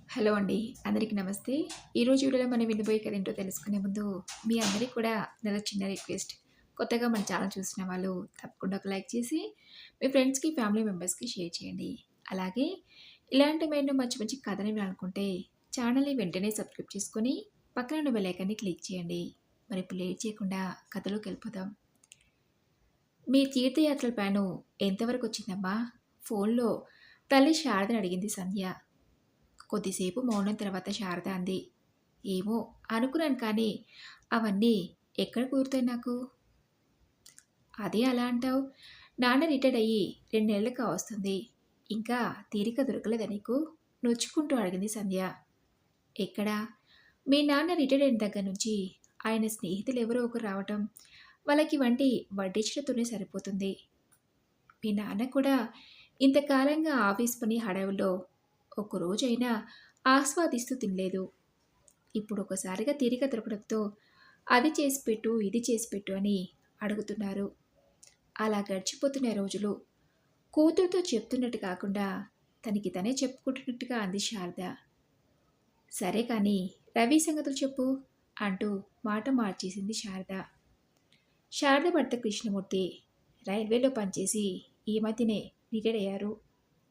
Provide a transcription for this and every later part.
Hello అండి. అందరికి నమస్తే. ఈరోజు వీడియోలో మనం వినబోయే కథ ఏంటో తెలుసుకునే ముందు మీ అందరికి కూడా నాదో చిన్న రిక్వెస్ట్. కొత్తగా మన ఛానల్ చూసిన వాళ్ళు తప్పకుండా ఒక లైక్ చేసి మీ ఫ్రెండ్స్‌కి, ఫ్యామిలీ మెంబర్స్‌కి షేర్ చేయండి. అలాగే ఇలాంటి మరెన్నో మంచి మంచి కథలు వినాలనుకుంటే ఛానల్‌ని వెంటనే సబ్స్క్రైబ్ చేసుకొని పక్కన ఉన్న బెల్ ఐకాన్‌ని క్లిక్ చేయండి. మరి ఇప్పుడు లేట్ చేయకుండా కథలోకెళ్ళిపోదాం. మీ తీర్థయాత్రల ప్లాను ఎంతవరకు వచ్చిందమ్మా? ఫోన్‌లో తల్లి శారదని అడిగింది సంధ్య. కొద్దిసేపు మౌనం తర్వాత శారద అంది. ఏమో అనుకున్నాను కానీ అవన్నీ ఎక్కడ కుదురుతాయి నాకు? అదే అలా అంటావు? నాన్న రిటైర్డ్ అయ్యి 2 నెలలు కావస్తుంది. ఇంకా తీరిక దొరకలేదా నీకు? నొచ్చుకుంటూ అడిగింది సంధ్య. ఎక్కడా? మీ నాన్న రిటైర్డ్ అయిన దగ్గర నుంచి ఆయన స్నేహితులు ఎవరో ఒకరు రావటం, వాళ్ళకి వంటి వడ్డించడంతోనే సరిపోతుంది. మీ నాన్న కూడా ఇంతకాలంగా ఆఫీస్ పని హడావుల్లో ఒక్కరోజైనా ఆస్వాదిస్తూ తినలేదు. ఇప్పుడు ఒకసారిగా తీరిక దొరకడంతో అది చేసి పెట్టు, ఇది చేసి పెట్టు అని అడుగుతున్నారు. అలా గడిచిపోతున్న రోజులు కూతురుతో చెప్తున్నట్టు కాకుండా తనకి తనే చెప్పుకుంటున్నట్టుగా అంది శారద. సరే కానీ రవి సంగతులు చెప్పు అంటూ మాట మార్చేసింది శారద. శారద భర్త కృష్ణమూర్తి రైల్వేలో పనిచేసి ఈ మధ్యనే రిటైర్ అయ్యారు.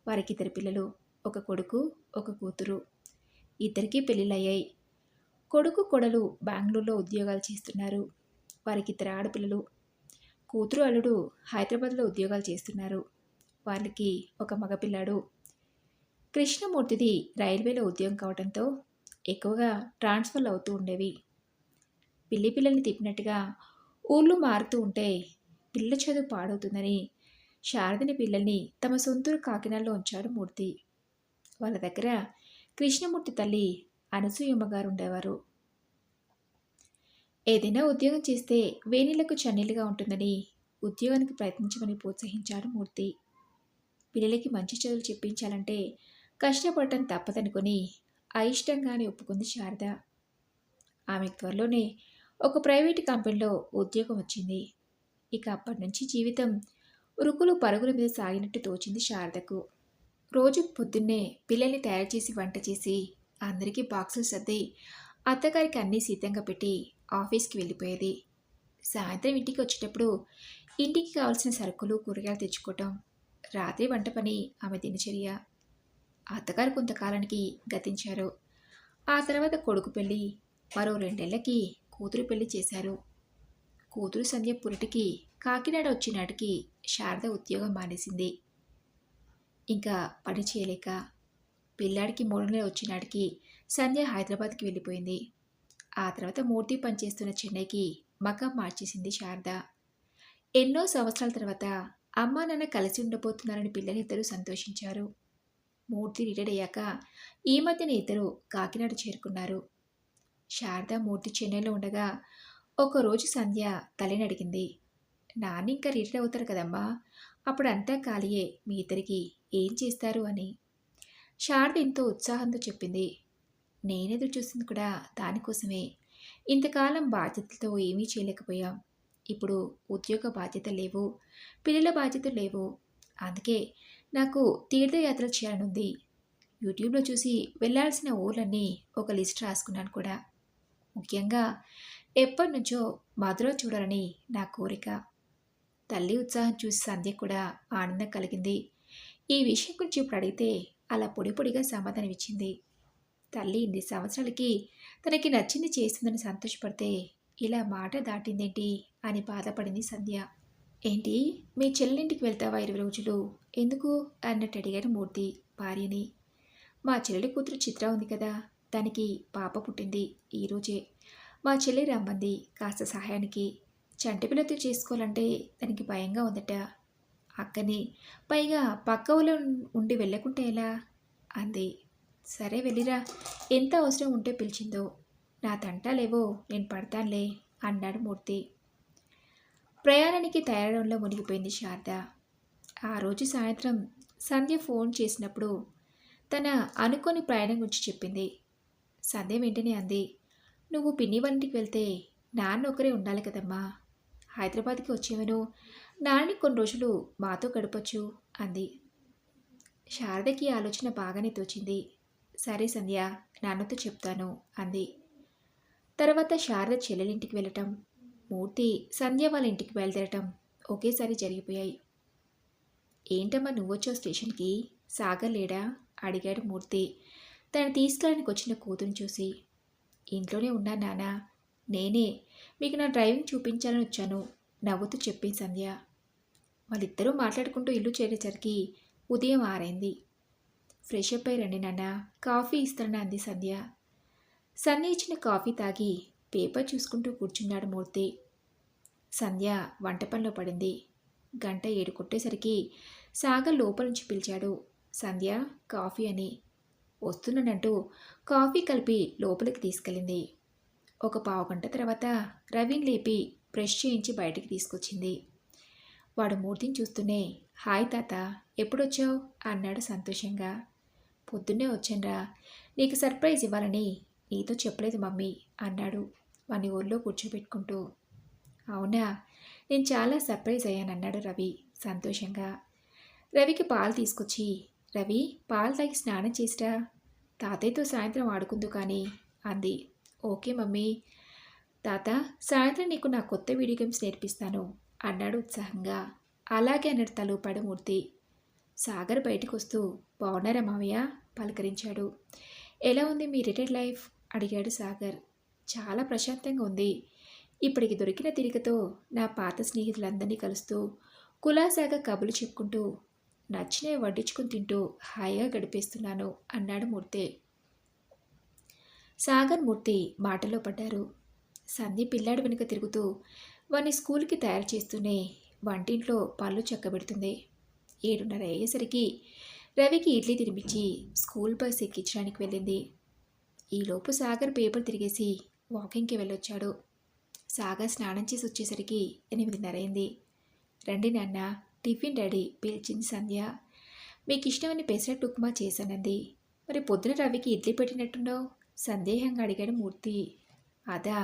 వారికి 2 పిల్లలు, ఒక కొడుకు, ఒక కూతురు. ఇద్దరికీ పెళ్ళిళ్ళయ్యాయి. కొడుకు, కోడలు బెంగుళూరులో ఉద్యోగాలు చేస్తున్నారు. వారికి 2 ఆడపిల్లలు. కూతురు, అల్లుడు హైదరాబాద్లో ఉద్యోగాలు చేస్తున్నారు. వాళ్ళకి ఒక మగపిల్లాడు. కృష్ణమూర్తిది రైల్వేలో ఉద్యోగం కావడంతో ఎక్కువగా ట్రాన్స్ఫర్లు అవుతూ ఉండేవి. పిల్లి పిల్లల్ని తిప్పినట్టుగా ఊళ్ళు మారుతూ ఉంటే పిల్లల చదువు పాడవుతుందని శారదని పిల్లల్ని తమ సొంతూరు కాకినాడలో ఉంచాడు మూర్తి. వాళ్ళ దగ్గర కృష్ణమూర్తి తల్లి అనసూయమ్మ గారు ఉండేవారు. ఏదైనా ఉద్యోగం చేస్తే వేణీళ్లకు చన్నీళ్లుగా ఉంటుందని ఉద్యోగానికి ప్రయత్నించమని ప్రోత్సహించాడు మూర్తి. పిల్లలకి మంచి చదువులు చెప్పించాలంటే కష్టపడటం తప్పదనుకొని అయిష్టంగానే ఒప్పుకుంది శారద. ఆమెకు త్వరలోనే ఒక ప్రైవేటు కంపెనీలో ఉద్యోగం వచ్చింది. ఇక అప్పటి నుంచి జీవితం ఉరుకులు పరుగుల మీద సాగినట్టు తోచింది శారదకు. రోజు పొద్దున్నే పిల్లల్ని తయారు చేసి వంట చేసి అందరికీ బాక్సులు సర్ది అత్తగారికి అన్నీ సిద్ధంగా పెట్టి ఆఫీస్కి వెళ్ళిపోయేది. సాయంత్రం ఇంటికి వచ్చేటప్పుడు ఇంటికి కావాల్సిన సరుకులు, కూరగాయలు తెచ్చుకోవటం, రాత్రి వంట పని ఆమె దినచర్య. అత్తగారు కొంతకాలానికి గతించారు. ఆ తర్వాత కొడుకు పెళ్ళి, మరో 2 నెలలకి కూతురు పెళ్లి చేశారు. కూతురు సంధ్య పురిటికి కాకినాడ వచ్చినాటికి శారద ఉద్యోగం మానేసింది. ఇంకా పని చేయలేక పిల్లాడికి 3 నెలలు వచ్చినాటికి సంధ్య హైదరాబాద్కి వెళ్ళిపోయింది. ఆ తర్వాత మూర్తి పనిచేస్తున్న చెన్నైకి మకాం మార్చేసింది శారద. ఎన్నో సంవత్సరాల తర్వాత అమ్మా నాన్న కలిసి ఉండబోతున్నారని పిల్లలిద్దరూ సంతోషించారు. మూర్తి రిటైర్డ్ అయ్యాక ఈ మధ్యన ఇద్దరు కాకినాడ చేరుకున్నారు. శారద మూర్తి చెన్నైలో ఉండగా ఒకరోజు సంధ్య తల్లిని అడిగింది. నాన్న ఇంకా రిటైర్ అవుతారు కదమ్మా, అప్పుడు అంతా ఖాళీయే, మీ ఇద్దరికి ఏం చేస్తారు అని. శారద ఎంతో ఉత్సాహంతో చెప్పింది. నేనెదురు చూసింది కూడా దానికోసమే. ఇంతకాలం బాధ్యతలతో ఏమీ చేయలేకపోయాం. ఇప్పుడు ఉద్యోగ బాధ్యత లేవు, పిల్లల బాధ్యతలు లేవు. అందుకే నాకు తీర్థయాత్రలు చేయాలనుంది. యూట్యూబ్లో చూసి వెళ్ళాల్సిన ఊర్లన్నీ ఒక లిస్ట్ రాసుకున్నాను కూడా. ముఖ్యంగా ఎప్పటి నుంచో మధుర చూడాలని నా కోరిక. తల్లి ఉత్సాహం చూసి సంధ్య కూడా ఆనందం కలిగింది. ఈ విషయం గురించి ఇప్పుడు అడిగితే అలా పొడి పొడిగా సమాధానం ఇచ్చింది. తల్లి ఇన్ని సంవత్సరాలకి తనకి నచ్చింది చేస్తుందని సంతోషపడితే ఇలా మాట దాటిందేంటి అని బాధపడింది సంధ్య. ఏంటి, మీ చెల్లెలింటికి వెళ్తావా 20 రోజులు? ఎందుకు అన్నట్టు అడిగాడు మూర్తి భార్యని. మా చెల్లెలి కూతురు చిత్ర ఉంది కదా, దానికి పాప పుట్టింది ఈరోజే. మా చెల్లి రమ్మంది కాస్త సహాయానికి. చంటిపిల్లతో చేసుకోవాలంటే దానికి భయంగా ఉందట. అక్కని పైగా పక్క ఊళ్ళో ఉండి వెళ్ళకుంటే ఎలా అంది. సరే వెళ్ళిరా, ఎంత అవసరం ఉంటే పిలిచిందో. నా తంటాలేవో నేను పడతానులే అన్నాడు మూర్తి. ప్రయాణానికి తయారవడంలో మునిగిపోయింది శారద. ఆ రోజు సాయంత్రం సంధ్య ఫోన్ చేసినప్పుడు తన అనుకోని ప్రయాణం గురించి చెప్పింది. సంధ్య వెంటనే అంది. నువ్వు పిన్ని వాళ్ళ ఇంటికి వెళ్తే నాన్న ఒకరే ఉండాలి కదమ్మా. హైదరాబాద్కి వచ్చేవను, నాన్నని కొన్ని రోజులు మాతో గడపచ్చు అంది. శారదకి ఆలోచన బాగానే తోచింది. సరే సంధ్య, నాన్నతో చెప్తాను అంది. తర్వాత శారద చెల్లెలింటికి వెళ్ళటం, మూర్తి సంధ్య వాళ్ళ ఇంటికి బయలుదేరటం ఒకేసారి జరిగిపోయాయి. ఏంటమ్మా నువ్వొచ్చావు స్టేషన్కి, సాగర్ లేడా అడిగాడు మూర్తి తను తీసుకెళ్ళడానికి వచ్చిన కూతురు చూసి. ఇంట్లోనే ఉన్నా నానా, నేనే మీకు నా డ్రైవింగ్ చూపించాలని వచ్చాను నవ్వుతూ చెప్పింది సంధ్య. వాళ్ళిద్దరూ మాట్లాడుకుంటూ ఇల్లు చేరేసరికి ఉదయం 6 అయింది. ఫ్రెష్ అప్ అయి రండి నాన్న, కాఫీ ఇస్తానని అంది సంధ్య. సంధ్య ఇచ్చిన కాఫీ తాగి పేపర్ చూసుకుంటూ కూర్చున్నాడు మూర్తి. సంధ్య వంట పనిలో పడింది. 7 కొట్టేసరికి సాగర్ లోపల నుంచి పిలిచాడు. సంధ్య కాఫీ అని. వస్తున్నానంటూ కాఫీ కలిపి లోపలికి తీసుకెళ్ళింది. ఒక పావుగంట తర్వాత రవిని లేపి బ్రష్ చేయించి బయటికి తీసుకొచ్చింది. వాడు మూర్తిని చూస్తూనే హాయ్ తాత, ఎప్పుడొచ్చావు అన్నాడు సంతోషంగా. పొద్దున్నే వచ్చాన్రా, నీకు సర్ప్రైజ్ ఇవ్వాలని నీతో చెప్పలేదు మమ్మీ అన్నాడు వాని ఒళ్ళో కూర్చోబెట్టుకుంటూ. అవునా, నేను చాలా సర్ప్రైజ్ అయ్యానన్నాడు రవి సంతోషంగా. రవికి పాలు తీసుకొచ్చి, రవి పాలు తాగి స్నానం చేసిరా, తాతయ్యతో సాయంత్రం ఆడుకుందు కానీ అంది. Okay mummy. తాత సాయంత్రం నీకు నా కొత్త వీడియో గేమ్స్ నేర్పిస్తాను అన్నాడు ఉత్సాహంగా. అలాగే అన్నాడు తలూపాడు మూర్తి. సాగర్ బయటకు వస్తూ బాగున్నారా మావయ్య పలకరించాడు. ఎలా ఉంది మీ రిటైర్డ్ లైఫ్ అడిగాడు సాగర్. చాలా ప్రశాంతంగా ఉంది. ఇప్పటికి దొరికిన తిరిగతో నా పాత స్నేహితులందరినీ కలుస్తూ కులాసాగా కబులు చెప్పుకుంటూ నచ్చినవి వడ్డించుకుని తింటూ హాయిగా గడిపేస్తున్నాను అన్నాడు మూర్తి. సాగర్ మూర్తి మాటలో పడ్డారు. సంధి పిల్లాడి వెనుక తిరుగుతూ వాణ్ణి స్కూల్కి తయారు చేస్తూనే వంటింట్లో పళ్ళు చక్కబెడుతుంది. 7:30 అయ్యేసరికి రవికి ఇడ్లీ తినిపించి స్కూల్ బస్ ఎక్కించడానికి వెళ్ళింది. ఈలోపు సాగర్ పేపర్ తిరిగేసి వాకింగ్కి వెళ్ళొచ్చాడు. సాగర్ స్నానం చేసి వచ్చేసరికి 8:30 అయింది. రండి నాన్న, టిఫిన్ రెడీ పిలిచింది సంధ్య. మీకు ఇష్టమని పెసరట్టు ఉప్మా చేశానంది. మరి పొద్దున రవికి ఇడ్లీ పెట్టినట్టున్నావు సందేహంగా అడిగాడు మూర్తి. అదా,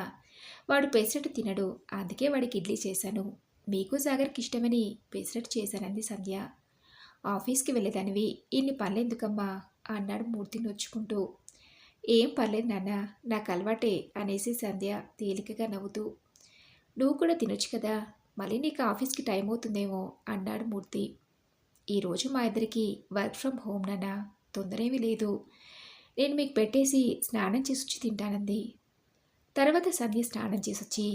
వాడు పెసరట్టు తినడు, అందుకే వాడికి ఇడ్లీ చేశాను. మీకు సాగర్కి ఇష్టమని పెసరట్టు చేశానంది సంధ్య. ఆఫీస్కి వెళ్ళేదానివి ఇన్ని పనులెందుకమ్మా అన్నాడు మూర్తి నొచ్చుకుంటూ. ఏం పర్లేదు నాన్న, నాకు అలవాటే అనేసి సంధ్య తేలికగా నవ్వుతూ. నువ్వు కూడా తినొచ్చు కదా, మళ్ళీ నీకు ఆఫీస్కి టైం అవుతుందేమో అన్నాడు మూర్తి. ఈరోజు మా ఇద్దరికి వర్క్ ఫ్రమ్ హోమ్ నాన్న, తొందరేమీ లేదు. నేను మీకు పెట్టేసి స్నానం చేసి వచ్చి తింటానంది. తర్వాత సంధ్య స్నానం చేసొచ్చి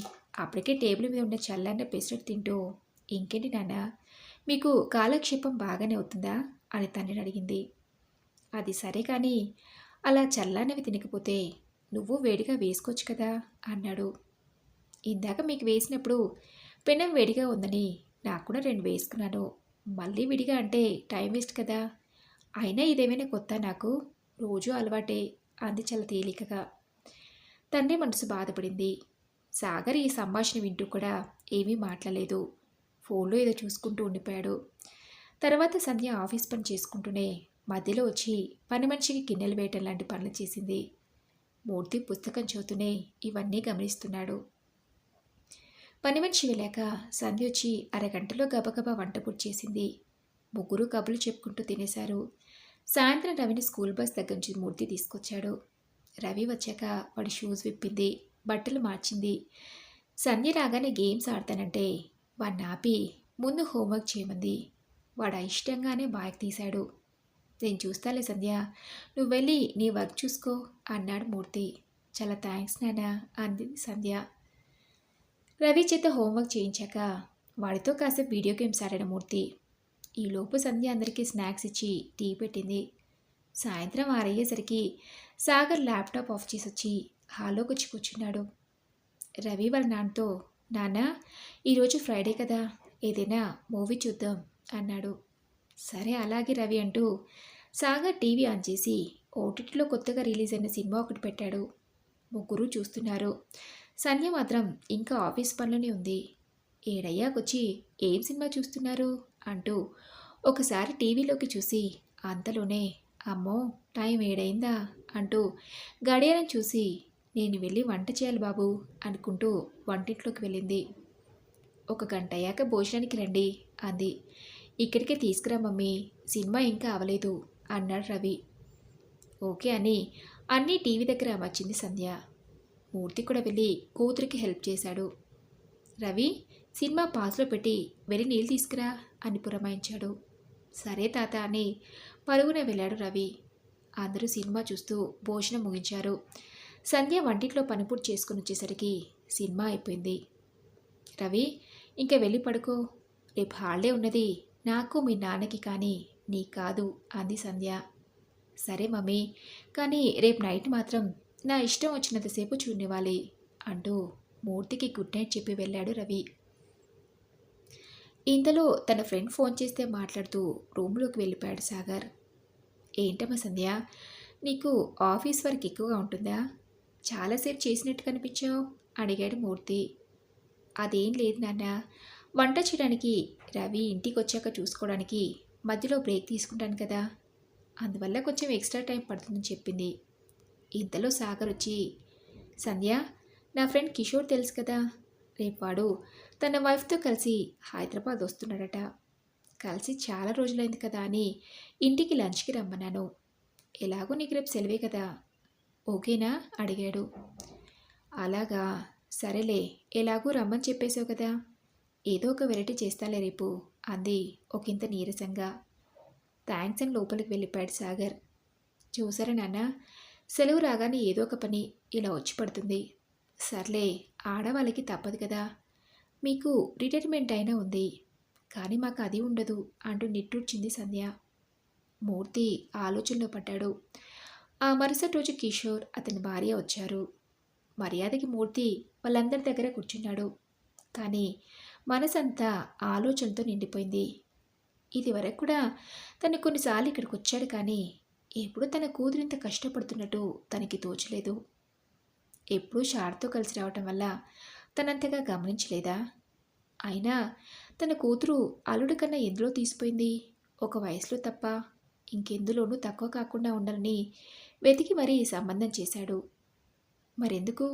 అప్పటికే టేబుల్ మీద ఉన్న చల్లన్న పెసరట్టు తింటూ, ఇంకేంటి నాన్న, మీకు కాలక్షేపం బాగానే అవుతుందా అని తండ్రిని అడిగింది. అది సరే కానీ అలా చల్లన్నవి తినకపోతే నువ్వు వేడిగా వేసుకోవచ్చు కదా అన్నాడు. ఇందాక మీకు వేసినప్పుడు పెనం వేడిగా ఉందని నాకు కూడా 2 వేసుకున్నాను. మళ్ళీ విడిగా అంటే టైం వేస్ట్ కదా. అయినా ఇదేమైనా కొత్త నాకు, రోజూ అలవాటే అంది చాలా తేలికగా. తండ్రి మనసు బాధపడింది. సాగర్ ఈ సంభాషణ వింటూ కూడా ఏమీ మాట్లాడలేదు. ఫోన్లో ఏదో చూసుకుంటూ ఉండిపోయాడు. తర్వాత సంధ్య ఆఫీస్ పని చేసుకుంటూనే మధ్యలో వచ్చి పని మనిషికి గిన్నెలు వేయటం లాంటి పనులు చేసింది. మూర్తి పుస్తకం చదువుతూనే ఇవన్నీ గమనిస్తున్నాడు. పని మనిషి వెళ్ళాక సంధ్య వచ్చి అరగంటలో గబగబా వంట పూర్తి చేసింది. ముగ్గురు కబులు చెప్పుకుంటూ తినేశారు. సాయంత్రం రవిని స్కూల్ బస్ దగ్గర నుంచి మూర్తి తీసుకొచ్చాడు. రవి వచ్చాక వాడి షూస్ విప్పింది, బట్టలు మార్చింది. సంధ్య రాగానే గేమ్స్ ఆడతానంటే వాడిని ఆపి ముందు హోంవర్క్ చేయమంది. వాడు అయిష్టంగానే బాయ్ తీశాడు. నేను చూస్తాలే సంధ్య, నువ్వు వెళ్ళి నీ వర్క్ చూసుకో అన్నాడు మూర్తి. చాలా థ్యాంక్స్ నానా అంది సంధ్య. రవి చేత హోంవర్క్ చేయించాక వాడితో కాసేపు వీడియో గేమ్స్ ఆడాడు మూర్తి. ఈలోపు సంధ్య అందరికీ స్నాక్స్ ఇచ్చి టీ పెట్టింది. సాయంత్రం 6 అయ్యేసరికి సాగర్ ల్యాప్టాప్ ఆఫ్ చేసి వచ్చి హాల్లోకి వచ్చి కూర్చున్నాడు. రవి వాళ్ళ నాన్నతో, నాన్న ఈరోజు ఫ్రైడే కదా, ఏదైనా మూవీ చూద్దాం అన్నాడు. సరే అలాగే రవి అంటూ సాగర్ టీవీ ఆన్ చేసి ఓటీటీలో కొత్తగా రిలీజ్ అయిన సినిమా ఒకటి పెట్టాడు. ముగ్గురు చూస్తున్నారు. సంధ్య మాత్రం ఇంకా ఆఫీస్ పనిలోనే ఉంది. ఏడయ్యాకొచ్చి ఏం సినిమా చూస్తున్నారు అంటూ ఒకసారి టీవీలోకి చూసి అంతలోనే అమ్మో టైం 7 అయిందా అంటూ గడియారం చూసి నేను వెళ్ళి వంట చేయాలి బాబు అనుకుంటూ వంటింట్లోకి వెళ్ళింది. 1 గంట అయ్యాక భోజనానికి రండి అంది. ఇక్కడికే తీసుకురా మమ్మీ, సినిమా ఇంకా అవలేదు అన్నాడు రవి. ఓకే అని అన్నీ టీవీ దగ్గర అమర్చింది సంధ్య. మూర్తి కూడా వెళ్ళి కూతురికి హెల్ప్ చేశాడు. రవి, సినిమా పాజ్లో పెట్టి వెళ్ళి నీళ్ళు తీసుకురా అని పురమాయించాడు. సరే తాత అని పరుగున వెళ్ళాడు రవి. అందరూ సినిమా చూస్తూ భోజనం ముగించారు. సంధ్య వంటింట్లో పని పూర్తి చేసుకుని వచ్చేసరికి సినిమా అయిపోయింది. రవి, ఇంకా వెళ్ళి పడుకో, రేపు హాలిడే ఉన్నది నాకు మీ నాన్నకి కానీ నీ కాదు అంది సంధ్య. సరే మమ్మీ, కానీ రేపు నైట్ మాత్రం నా ఇష్టం వచ్చినంతసేపు చూడనివ్వాలి అంటూ మూర్తికి గుడ్ నైట్ చెప్పి వెళ్ళాడు రవి. ఇంతలో తన ఫ్రెండ్ ఫోన్ చేస్తే మాట్లాడుతూ రూమ్లోకి వెళ్ళిపోయాడు సాగర్. ఏంటమ్మా సంధ్య, నీకు ఆఫీస్ వర్క్ ఎక్కువగా ఉంటుందా? చాలాసేపు చేసినట్టు కనిపించావు అడిగాడు మూర్తి. అదేం లేదు నాన్న, వంట చేయడానికి రవి ఇంటికి వచ్చాక చూసుకోవడానికి మధ్యలో బ్రేక్ తీసుకుంటాను కదా, అందువల్ల కొంచెం ఎక్స్ట్రా టైం పడుతుందని చెప్పింది. ఇంతలో సాగర్ వచ్చి, సంధ్య, నా ఫ్రెండ్ కిషోర్ తెలుసు కదా, రేపు వాడు తన వైఫ్తో కలిసి హైదరాబాద్ వస్తున్నాడట. కలిసి చాలా రోజులైంది కదా అని ఇంటికి లంచ్కి రమ్మన్నాను. ఎలాగో నీకు రేపు సెలవే కదా, ఓకేనా అడిగాడు. అలాగా, సరేలే, ఎలాగూ రమ్మని చెప్పేశావు కదా, ఏదో ఒక వెరైటీ చేస్తాలే రేపు అంది ఒకంత నీరసంగా. థ్యాంక్స్ అని లోపలికి వెళ్ళిపోయాడు సాగర్. చూసారా నాన్న, సెలవు రాగానే ఏదో ఒక పని ఇలా వచ్చి పడుతుంది. సర్లే, ఆడవాళ్ళకి తప్పదు కదా, మీకు రిటైర్మెంట్ అయినా ఉంది, కానీ మాకు అది ఉండదు అంటూ నిట్టూర్చింది సంధ్య. మూర్తి ఆలోచనలో పడ్డాడు. ఆ మరుసటి రోజు కిషోర్ అతని భార్య వచ్చారు. మర్యాదకి మూర్తి వాళ్ళందరి దగ్గర కూర్చున్నాడు. కానీ మనసంతా ఆలోచనతో నిండిపోయింది. ఇది వరకు కూడా తను కొన్నిసార్లు ఇక్కడికి వచ్చాడు, కానీ ఎప్పుడూ తన కూతురింత కష్టపడుతున్నట్టు తనకి తోచలేదు. ఎప్పుడూ షార్తో కలిసి రావటం వల్ల తనంతగా గమనించలేదా? అయినా తన కూతురు అల్లుడి కన్నా ఎందులో తీసిపోయింది? ఒక వయసులో తప్ప ఇంకెందులోనూ తక్కువ కాకుండా ఉండాలని వెతికి మరీ సంబంధం చేశాడు. మరెందుకు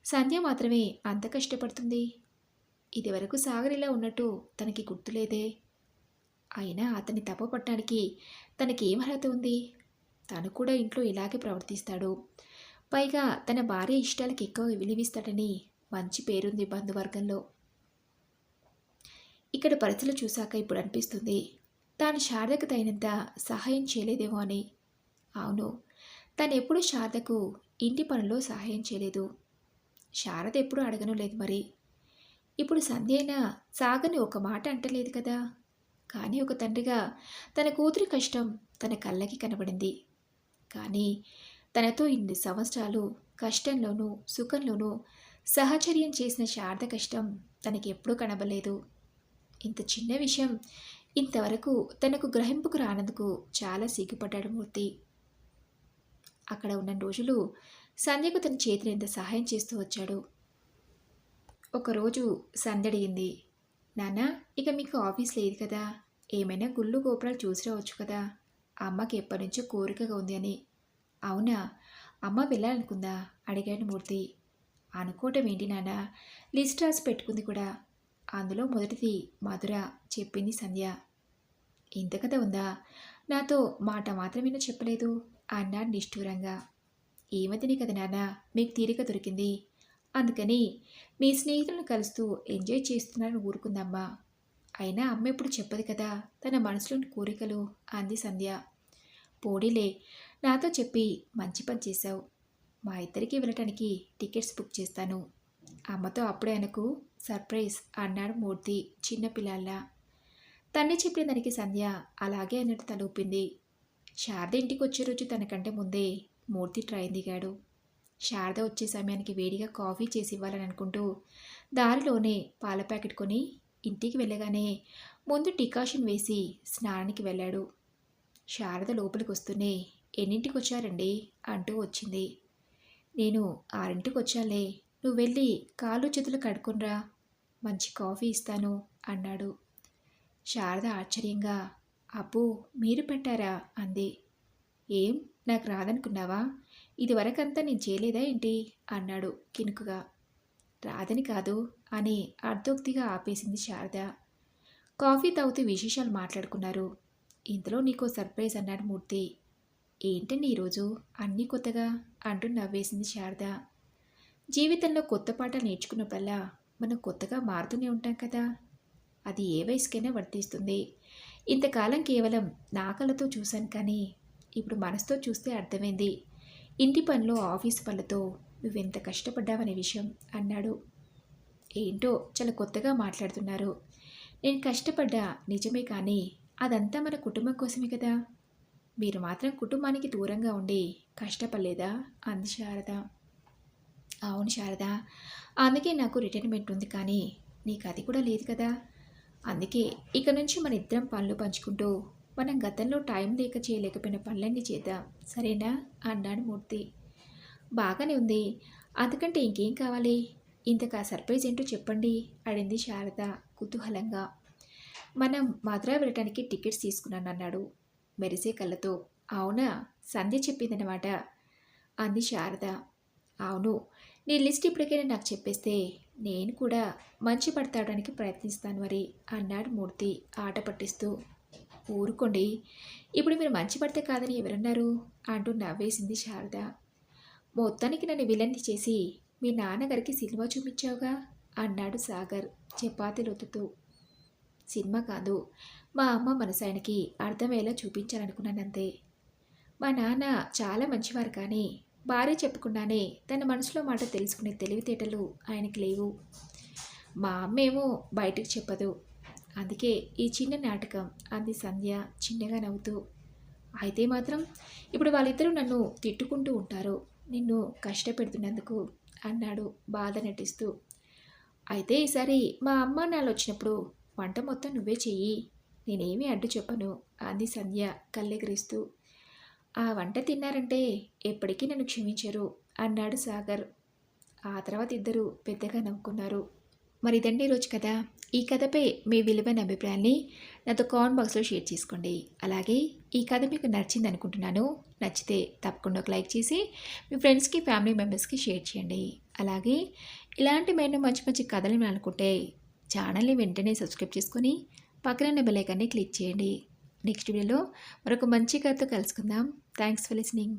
సంధ్య మాత్రమే అంత కష్టపడుతుంది? ఇదివరకు సాగర్ ఇలా ఉన్నట్టు తనకి గుర్తులేదే. అయినా అతన్ని తప్పపట్టడానికి తనకేం అర్హత ఉంది? తను కూడా ఇంట్లో ఇలాగే ప్రవర్తిస్తాడు. పైగా తన భార్య ఇష్టాలకు ఎక్కువ విలువిస్తాడని మంచి పేరుంది బంధువర్గంలో. ఇక్కడ పరిస్థితులు చూశాక ఇప్పుడు అనిపిస్తుంది తాను శారదకు తగినంత సహాయం చేయలేదేమో అని. అవును, తను ఎప్పుడూ శారదకు ఇంటి పనుల్లో సహాయం చేయలేదు. శారద ఎప్పుడూ అడగను లేదు మరి. ఇప్పుడు సంధ్య అయినా సాగర్ని ఒక మాట అంటలేదు కదా. కానీ ఒక తండ్రిగా తన కూతురి కష్టం తన కళ్ళకి కనబడింది. కానీ తనతో ఇన్ని సంవత్సరాలు కష్టంలోనూ సుఖంలోనూ సహచర్యం చేసిన శారద కష్టం తనకి ఎప్పుడూ కనబడలేదు. ఇంత చిన్న విషయం ఇంతవరకు తనకు గ్రహింపుకు రానందుకు చాలా సిగ్గుపడ్డాడు మూర్తి. అక్కడ ఉన్న రోజులు సంధ్యకు తన చేతిని ఎంత సహాయం చేస్తూ వచ్చాడు. ఒకరోజు సంధ్య అడిగింది, నాన్న, ఇక మీకు ఆఫీస్ లేదు కదా, ఏమైనా గుళ్ళు గోపురాలు చూసి రావచ్చు కదా, అమ్మకి ఎప్పటి నుంచో కోరికగా ఉంది అని. అవునా, అమ్మ వెళ్ళాలనుకుందా అడిగాడు మూర్తి. అనుకోవటం ఏంటి నాన్న, లిస్ట్ రాసి పెట్టుకుంది కూడా, అందులో మొదటిది మధుర చెప్పింది సంధ్య. ఇంత కథ ఉందా, నాతో మాట మాత్రమేనా చెప్పలేదు అన్నాడు నిష్ఠూరంగా. ఏమతిని కదా నాన్న, మీకు తీరిక దొరికింది, అందుకని మీ స్నేహితులను కలుస్తూ ఎంజాయ్ చేస్తున్నారని ఊరుకుందమ్మా. అయినా అమ్మ ఎప్పుడు చెప్పదు కదా తన మనసులోని కోరికలు అంది సంధ్య. పోడీలే, నాతో చెప్పి మంచి పని చేశావు. మా ఇద్దరికి వెళ్ళటానికి టికెట్స్ బుక్ చేస్తాను. అమ్మతో అప్పుడే అనకు, సర్ప్రైజ్ అన్నాడు మూర్తి చిన్నపిల్లల్లా. తన్ని చెప్పిన దానికి సంధ్య అలాగే అన్నట్టు తలూపింది. శారద ఇంటికి వచ్చే రోజు తనకంటే ముందే మూర్తి ట్రైన్ దిగాడు. శారద వచ్చే సమయానికి వేడిగా కాఫీ చేసి ఇవ్వాలని అనుకుంటూ దారిలోనే పాల ప్యాకెట్ కొని ఇంటికి వెళ్ళగానే ముందు డికాషన్ వేసి స్నానానికి వెళ్ళాడు. శారద లోపలికి వస్తూనే, ఎన్నింటికి వచ్చారండి అంటూ వచ్చింది. నేను 6ంటికి వచ్చాలే, నువ్వు వెళ్ళి కాళ్ళు చేతులు కడుక్కునిరా, మంచి కాఫీ ఇస్తాను అన్నాడు. శారద ఆశ్చర్యంగా, అబ్బో మీరు పెట్టారా అంది. ఏం, నాకు రాదనుకున్నావా? ఇదివరకంతా నేను చేయలేదా ఏంటి అన్నాడు కినుకుగా. రాదని కాదు అని అర్ధోక్తిగా ఆపేసింది శారద. కాఫీ తాగుతూ విశేషాలు మాట్లాడుకున్నారు. ఇంతలో నీకో సర్ప్రైజ్ అన్నాడు మూర్తి. ఏంటండి ఈరోజు అన్నీ కొత్తగా అంటూ నవ్వేసింది శారద. జీవితంలో కొత్త పాఠాలు నేర్చుకున్నప్పుడల్లా మనం కొత్తగా మారుతూనే ఉంటాం కదా. అది ఏ వయసుకైనా వర్తిస్తుంది. ఇంతకాలం కేవలం నా కళ్ళతో చూశాను కానీ ఇప్పుడు మనసుతో చూస్తే అర్థమైంది. ఇంటి పనిలో ఆఫీసు పనులతో నువ్వెంత కష్టపడ్డావనే విషయం అన్నాడు. ఏంటో చాలా కొత్తగా మాట్లాడుతున్నారు. నేను కష్టపడ్డా నిజమే కానీ అదంతా మన కుటుంబం కోసమే కదా. మీరు మాత్రం కుటుంబానికి దూరంగా ఉండి కష్టపడలేదా అంది శారద. అవును శారద, అందుకే నాకు రిటైర్మెంట్ ఉంది కానీ నీకు అది కూడా లేదు కదా. అందుకే ఇక నుంచి మన ఇద్దరం పనులు పంచుకుంటూ మనం గతంలో టైం లేక చేయలేకపోయిన పనులన్నీ చేద్దాం, సరేనా అన్నాడు మూర్తి. బాగానే ఉంది, అందుకంటే ఇంకేం కావాలి? ఇంతకా సర్ప్రైజ్ ఏంటో చెప్పండి అడింది శారద కుతూహలంగా. మనం మధుర వెళ్ళటానికి టికెట్స్ తీసుకున్నానన్నాడు మెరిసే కళ్ళతో. అవునా, సంధ్య చెప్పిందనమాట అంది శారద. అవును, నీ లిస్ట్ ఇప్పటికైనా నాకు చెప్పేస్తే నేను కూడా మంచి పడతాడానికి ప్రయత్నిస్తాను మరి అన్నాడు మూర్తి ఆట పట్టిస్తూ. ఊరుకోండి, ఇప్పుడు మీరు మంచి పడితే కాదని ఎవరన్నారు అంటూ నవ్వేసింది శారద. మొత్తానికి నన్ను విలన్ని చేసి మీ నాన్నగారికి సినిమా చూపించావుగా అన్నాడు సాగర్ చపాతీలొత్తుతూ. సినిమా కాదు, మా అమ్మ మనసు ఆయనకి అర్థమయ్యేలా చూపించాలనుకున్నానంతే. మా నాన్న చాలా మంచివారు కానీ భార్య చెప్పకుండానే తన మనసులో మాట తెలుసుకునే తెలివితేటలు ఆయనకి లేవు. మా అమ్మేమో బయటకు చెప్పదు. అందుకే ఈ చిన్న నాటకం అంది సంధ్య చిన్నగా నవ్వుతూ. అయితే మాత్రం ఇప్పుడు వాళ్ళిద్దరూ నన్ను తిట్టుకుంటూ ఉంటారు నిన్ను కష్టపెడుతున్నందుకు అన్నాడు బాధ నటిస్తూ. అయితే ఈసారి మా అమ్మ నాన్న వచ్చినప్పుడు వంట మొత్తం నువ్వే చెయ్యి, నేనేమీ అడ్డు చెప్పను అంది సంధ్య కళ్ళెగిరిస్తూ. ఆ వంట తిన్నారంటే ఎప్పటికీ నన్ను క్షమించరు అన్నాడు సాగర్. ఆ తర్వాత ఇద్దరు పెద్దగా నవ్వుకున్నారు. మరి ఇదండి ఈరోజు కథ. ఈ కథపై మీ విలువైన అభిప్రాయాన్ని నాతో కామెంట్ బాక్స్లో షేర్ చేసుకోండి. అలాగే ఈ కథ మీకు నచ్చింది అనుకుంటున్నాను. నచ్చితే తప్పకుండా ఒక లైక్ చేసి మీ ఫ్రెండ్స్కి ఫ్యామిలీ మెంబర్స్కి షేర్ చేయండి. అలాగే ఇలాంటి మరిన్ని మంచి మంచి కథలు అనుకుంటే ఛానల్ని వెంటనే సబ్స్క్రైబ్ చేసుకొని పక్కన బెల్ ఐకాన్ని క్లిక్ చేయండి. నెక్స్ట్ వీడియోలో మరొక మంచి కథతో కలుసుకుందాం. Thanks for listening.